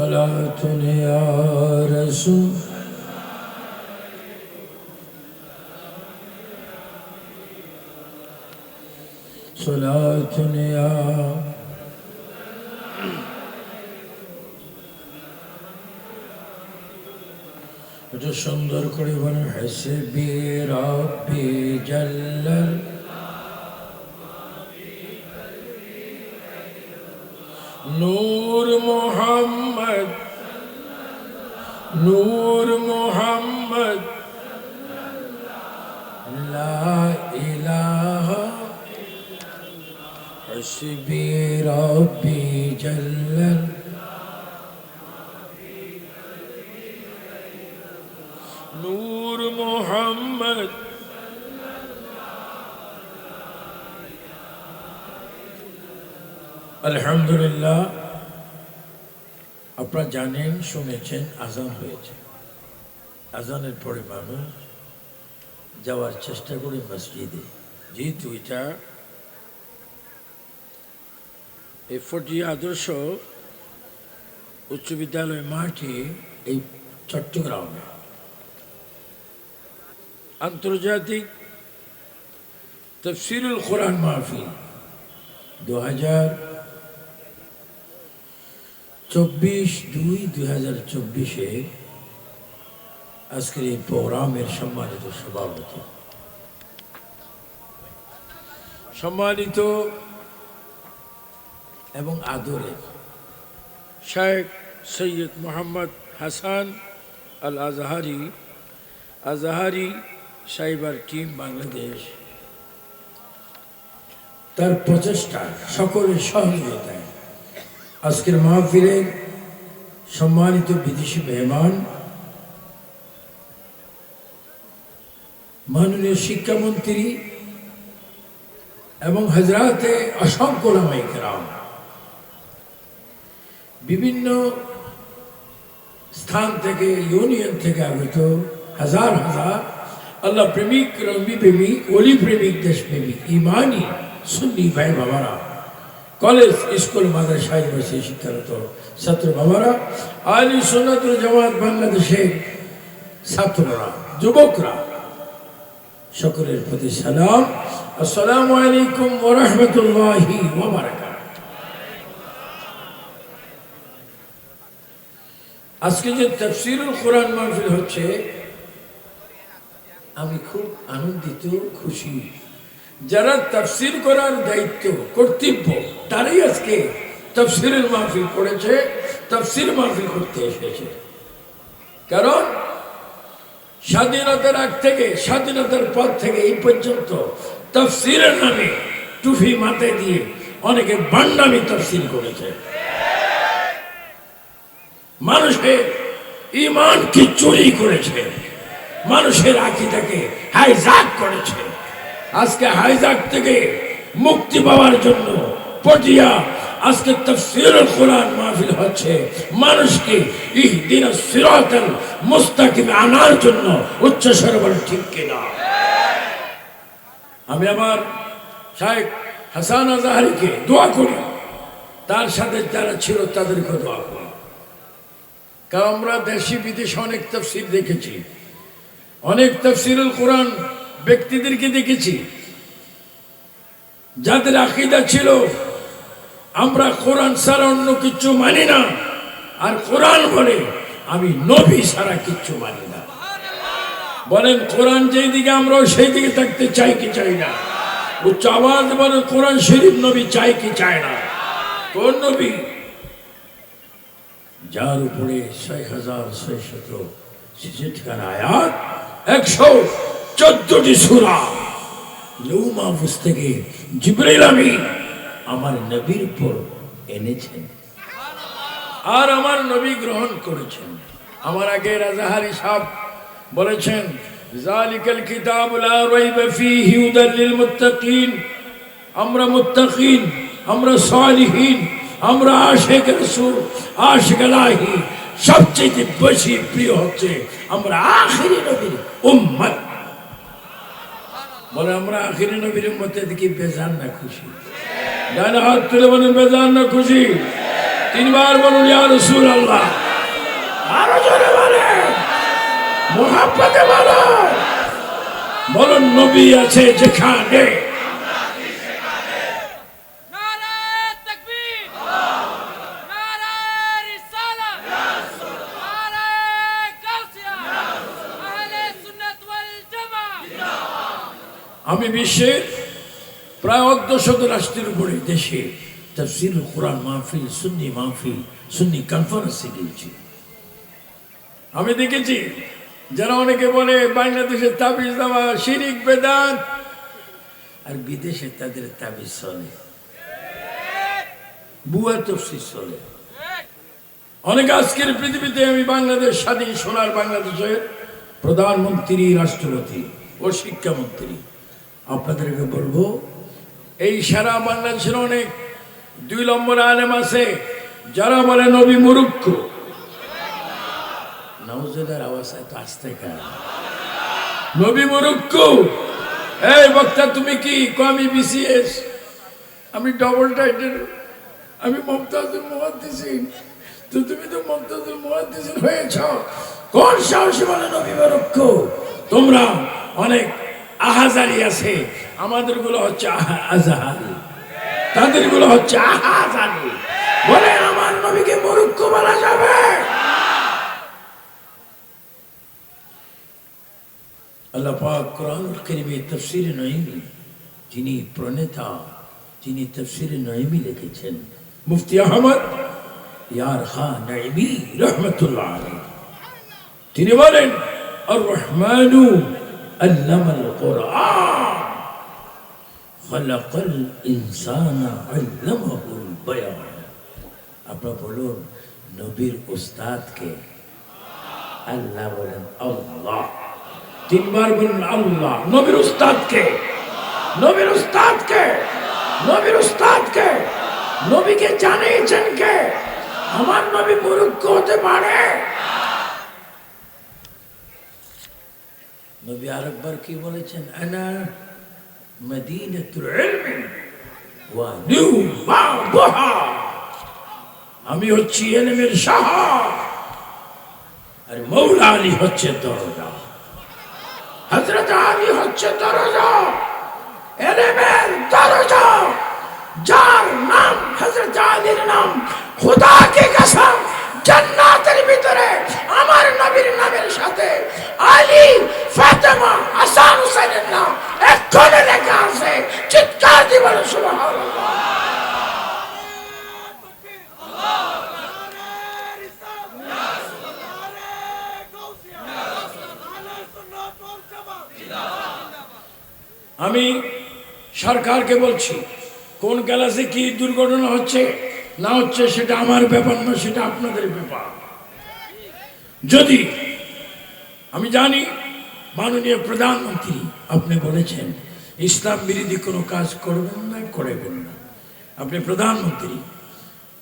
صلاة يا رسول صلاة يا এটা সুন্দর করে বলেন হাসবি রাব্বি জাল্লাল নূর মুহাম্মদ নূর মুহাম্মদ লা ইলাহা হাসবি রাব্বি জাল্লাল নূর মুহাম্মদ আলহামদুলিল্লাহ। আপনারা জানেন, শুনেছেন, আজান হয়েছে। আজানের পরে মানুষ যাওয়ার চেষ্টা করে মসজিদে, যেহেতু এটা এই ফটিয়া আদর্শ উচ্চ বিদ্যালয় মাঠে এই চট্টগ্রামে আন্তর্জাতিক তাফসীরুল কোরআন মাহফিল 2024 আজকের এই প্রোগ্রামের সম্মানিত সভাপতি, সম্মানিত এবং আদরের শেখ সৈয়দ মোহাম্মদ হাসান আল আজহারি সাইবার টিম বাংলাদেশ, তার প্রচেষ্টা, সকলের সহযোগিতায় আজকের মাহফিলের সম্মানিত বিদেশি মেহমান, মাননীয় শিক্ষামন্ত্রী এবং হযরতে অসংখ্য উলামায়ে কেরাম, বিভিন্ন স্থান থেকে, ইউনিয়ন থেকে আগত হাজার হাজার আল্লাহ প্রেমিক, রবি প্রেমিক, ওলি প্রেমিক, দেশ প্রেমিক, ইমানি সুন্নি ভাই বাবারা, কলেজ, স্কুল, মাদ্রাসা, ইউনিভার্সিটি শিক্ষারত ছাত্র বাবারা, আহলে সুন্নাত ওয়াল জামাত বাংলাদেশের ছাত্ররা, যুবকরা, সকলের প্রতি সালাম। আসসালামু আলাইকুম ওয়া রাহমাতুল্লাহি ওয়া বারাকাতুহু। আজকে যে তাফসীরুল কোরআন মাহফিল হচ্ছে, আমি খুব আনন্দিত, খুশি। যারা তাফসীর করার দায়িত্ব, কর্তব্য, তারাই আজকে তাফসীরের মাহফিল করেছে, তাফসীর মাহফিল করতে এসেছে। কারণ স্বাধীনতার আগ থেকে, স্বাধীনতার পর থেকে এই পর্যন্ত তাফসীরের নামে টুপি মাথায় দিয়ে অনেকে বান্ডামি তাফসীর করেছে, মানুষের ঈমানকে চুরি করেছে, মানুষের আকীদাকে হাইজ্যাক করেছে। আজকে হাইজ্যাক থেকে মুক্তি পাওয়ার জন্য পটিয়া আজকে তাফসীরুল কোরআন মাহফিল হচ্ছে, মানুষকে ইহদিনাস সিরাতাল মুস্তাকিম আনার জন্য। উচ্চ স্বরে বলেন ঠিক কিনা? আমি আমার শেখ হাসান আজহারিকে দোয়া করি, তার সাথে যারা ছিল তাদেরকে দোয়া করি। কারণ আমরা দেশি বিদেশে অনেক তাফসীর দেখেছি, অনেক তাফসীরুল কোরআন ব্যক্তিদেরকে দেখেছি যাদের আকীদা ছিল আমরা কোরআন ছাড়া অন্য কিছু মানি না, আর কোরআন বলে আমি নবী ছাড়া কিচ্ছু মানি না। বলেন কোরআন যেই দিকে, আমরাও সেই দিকে থাকতে চাই কি চাই না? উচ্চ আওয়াজ বলেন কোরআন শরীফ নবী চাই কি চায় না? কোন নবী? যার উপরে 6666 আয়াত, 114টি সূরা, লৌহ মাহফুজ থেকে জিবরাইল আমিন আমার নবীর উপর এনেছেন, আর আমার নবী গ্রহণ করেছেন। আমার আগে আজহারি সাহেব বলেছেন, যালিকাল কিতাবু লা রাইবা ফীহি হুদাল লিল মুত্তাকিন। আমরা মুত্তাকিন, আমরা সালিহিন, আমরা আশিক রাসূল, আশিক ইলাহি, সবচেয়ে বেশি প্রিয় হচ্ছে আমরা আখিরি নবীর উম্মত। বলে আমরা আখিরি নবীর উম্মতের দিকে বেজান না খুশি? ডান হাত তুলে বলেন বেজান না খুশি? তিনবার বলুন ইয়া রাসূলুল্লাহ। আরো জোরে বলেন, মুহাব্বতে বলুন। বলুন নবী আছে যেখানে, নারায়ে তাকবীর, নারায়ে রিসালাত, নারায়ে গাউসিয়া, আহলে সুন্নাত ওয়াল জামাআহ। আমি বিশ্বের প্রায় ১০০ রাষ্ট্রের উপরে দেশে তাফসীরুল কোরআন মাহফিল, সুন্নি মাহফিল, সুন্নি কনফারেন্সে গিয়েছি। আমি দেখেছি যারা অনেকে বলে বাংলাদেশের তাবিজ দেওয়া শিরিক বেদাত, আর বিদেশে তাদের তাবিজ চলে, বুয়া তফসির চলে। অনেক আজকের পৃথিবীতে আমি বাংলাদেশ স্বাধীন সোনার বাংলাদেশের প্রধানমন্ত্রী, রাষ্ট্রপতি ও শিক্ষামন্ত্রী, আপনাদেরকে বলবো এই সারা বাংলাদেশের অনেক ২ নম্বর আলেম আছে যারা বলে নবী মুরুক্ষ। নাউজুবিল্লাহর আওয়াজ এত আস্তে কেন? নবী মুরুক্ষ। এই বক্তা তুমি কি? আমি বিসিএস, আমি ডবল টাইটেল, আমি মুমতাজুল মুহাদ্দিসিন। তো তুমি তো মুমতাজুল মুহাদ্দিসিন হয়েছ, কোন সাহসে বলে নবী মুরুক্ষ? তোমরা অনেক আহাজারি আছে, আমাদের গুলো হচ্ছে আজাহারি, তাদের গুলো হচ্ছে আহাজারি। বলে আমার নবীকে মুরুক্ষ বলা যাবে? আল্লাহ পাক কোরআনুল কারীমে তাফসীরে নঈমি, যিনি প্রণেতা, যিনি তাফসীরে নঈমি লিখেছেন মুফতি আহমদ ইয়ার খান নঈমি রাহমাতুল্লাহ আলাইহি, তিনি বলেন আর রহমানু আল্লামাল কোরআন খালাকাল ইনসানা আল্লামাহুল বায়ান। আপনারা বলুন নবীর উস্তাদকে? আল্লাহ বলেন আল্লাহ। তিনবার বলুন আল্লাহ। নবীর উস্তাদকে? নবীর উস্তাদকে? নবীর উস্তাদকে? নবীকে জানিয়েছেন কে? আমার নবী মুরুক্ষ হতে পারে? নবী আরেকবার কি বলেছেন? আনা মদিনাতুল ইলমি ওয়া নূরুহা, আমি হচ্ছি ইলমের শহর, আর মৌলা আলী হচ্ছে দরজা। হযরত আলী হচ্ছে দরজা, ইলমের দরজা। যার নাম হযরত আলীর নাম, খোদা কি কসম জান্নাতের ভিতরে আমার নবীর নামের সাথে আলী, ফাতেমা, হাসান, হুসাইনের নাম একখানে লেখা আছে। চিৎকার দিয়ে বলুন সুবহানাল্লাহ। আমি সরকারকে বলছি, কোন গ্যালাসে কি দুর্ঘটনা হচ্ছে না হচ্ছে সেটা আমার ব্যাপার না, সেটা আপনাদের ব্যাপার। যদি আমি জানি মাননীয় প্রধানমন্ত্রী আপনি বলেছেন ইসলাম বিরোধী কোনো কাজ করবেন না, করবেন না। আপনি প্রধানমন্ত্রী,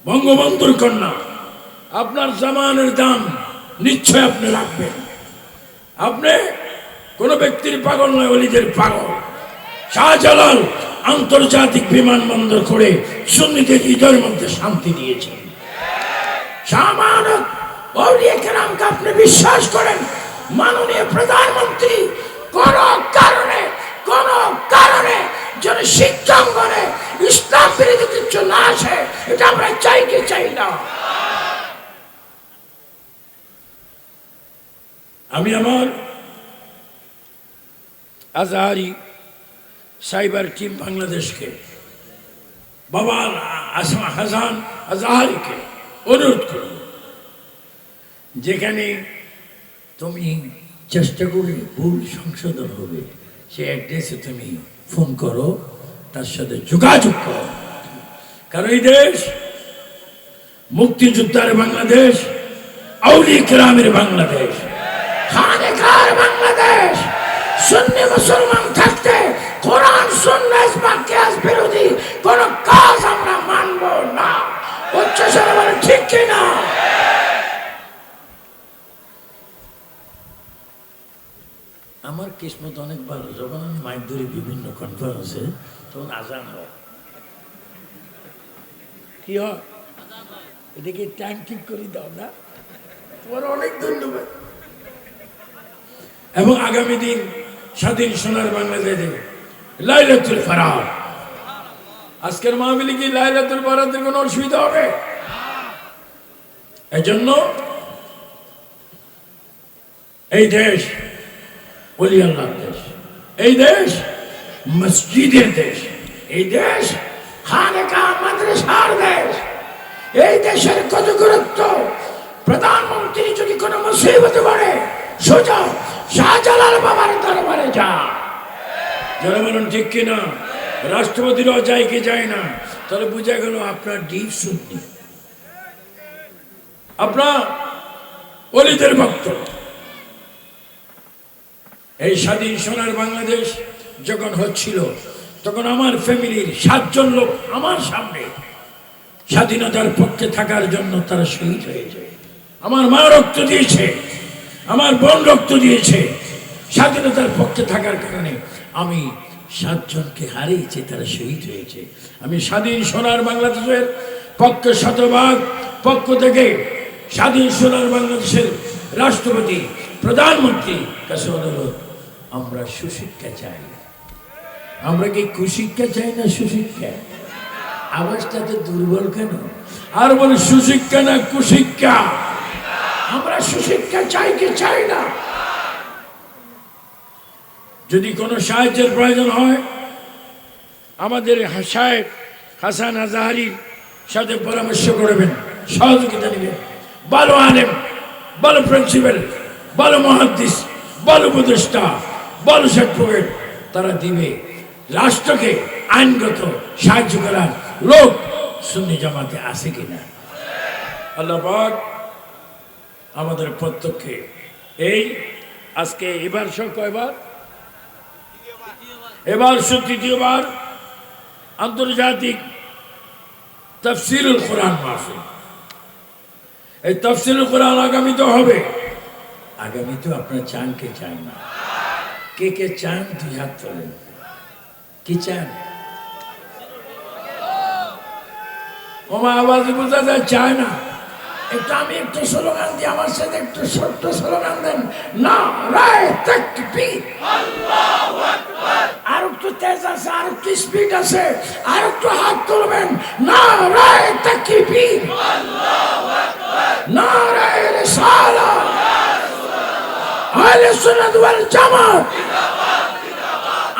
বঙ্গবন্ধুর কন্যা, আপনার জামানের দাম নিশ্চয় আপনি রাখবেন। আপনি কোনো ব্যক্তির পাগল নয়, ওলিদের পাগল। শাহজালাল আন্তর্জাতিক বিমানবন্দর করে সুন্নিদের হৃদয়ের মধ্যে শান্তি দিয়েছেন। শাহমানত আউলিয়া কেরামকে আপনি বিশ্বাস করেন। মাননীয় প্রধানমন্ত্রী কোন কারণে যেন শিক্ষাঙ্গনে ইসলাম বিরোধী কিছু না আসে, এটা আমরা চাই কি চাই না। আমি আমার আজহারি সাইবার টিম বাংলাদেশকে, বাবা হাসান আজহারিকে অনুরোধ করব, যেখানে তুমি চেষ্টা করে ভুল সংশোধন হবে সে অ্যাড্রেসে তুমি ফোন করো, তার সাথে যোগাযোগ করো। কারণ এই দেশ মুক্তিযোদ্ধার বাংলাদেশ, আউলিয়া কেরামের বাংলাদেশ, খানেকার বাংলাদেশ। সুন্নি মুসলমান থাকতে কোরআন সুন্নাহ ইসলাম কিয়াস বিরোধী কোন কাজ আমরা মানব না। উচ্চস্বরে বলেন ঠিক কি না? আমার কিসমত অনেক ভালো, যখন আমি মাইক ধরি বিভিন্ন কনফারেন্সে তখন আজান হয়। কি হয়? এদিকে টাইম ঠিক করে দাও না, তোমার অনেক ধন্যবাদ। এবং আগামী দিন স্বাধীন সোনার বাংলাদেশে লাইলাতুল ফারার, আজকের মাহফিলে কি লাইলাতুল বারাতের কোনো অসুবিধা হবে? এজন্য এই দেশ ওলি আল্লাহর দেশ, এই দেশ মসজিদের দেশ, এই দেশ খানেকা মাদ্রাসার দেশ। এই দেশের কত গুরুত্ব! প্রধানমন্ত্রী যদি কোনো মুসিবতে পড়ে সোজা শাহজালাল বাবার দরবারে যা। যারা বলুন ঠিক কিনা? রাষ্ট্রপতিরাও যায় কি যায় না? তাহলে বোঝা গেল আপনার ডিপ সুন্নি, আপনার ওলিদের ভক্ত। এই স্বাধীন সোনার বাংলাদেশ যখন হচ্ছিল, তখন আমার ফ্যামিলির 7 জন লোক আমার সামনে স্বাধীনতার পক্ষে থাকার জন্য তারা শহীদ হয়েছে। আমার মা রক্ত দিয়েছে, আমার বোন রক্ত দিয়েছে। স্বাধীনতার পক্ষে থাকার কারণে আমি 7 জনকে হারিয়েছি, তারা শহীদ হয়েছে। আমি স্বাধীন সোনার বাংলাদেশের পক্ষ শতভাগ পক্ষ থেকে স্বাধীন সোনার বাংলাদেশের রাষ্ট্রপতি প্রধানমন্ত্রী কাছে অনুরোধ, আমরা সুশিক্ষা চাই। আমরা কি কুশিক্ষা চাই না সুশিক্ষা? আওয়াজটা তো দুর্বল কেন? আর বলে সুশিক্ষা না কুশিক্ষা? আমরা সুশিক্ষা চাই কি চাই না? যদি কোনো সাহায্যের প্রয়োজন হয়, আমাদের সাহেব হাসান আজাহারির সাথে পরামর্শ করবেন, সহযোগিতা নেবেন। ভালো আলেম, ভালো প্রিন্সিপাল, ভালো মুহাদ্দিস, ভালো উপদেষ্টা, ভালো সার্টিফিকেট তারা দিবে। রাষ্ট্রকে আইনগত সাহায্য করার লোক সুন্নি জামাতে আছে কিনা? আল্লাহ পাক আমাদের প্রত্যক্ষে এই আজকে এবার কয়বার? এবার তৃতীয়বার আন্তর্জাতিক তাফসীরুল কোরআন মাহফিল। এই তাফসীরুল কোরআন আগামী তো হবে। আগামী তো আপনারা চান কে চান না? কে কে চান 2 হাত তোলেন। কি চান? ওমা আওয়াজ বোঝা যায়, চায় না। আমি একটু স্লোগান দিই, আমার সাথে একটু ছোট্ট স্লোগান দেন, নারায়ে তাকবীর, আল্লাহু আকবার। আর একটু তেজ আছে, আর একটু স্পিড আছে, আর একটু হাত তুলবেন, নারায়ে তাকবীর, আল্লাহু আকবার, নারায়ে রিসালাত, ইয়া রাসূলুল্লাহ, আহলে সুন্নাত ওয়াল জামাত, জিন্দাবাদ, জিন্দাবাদ।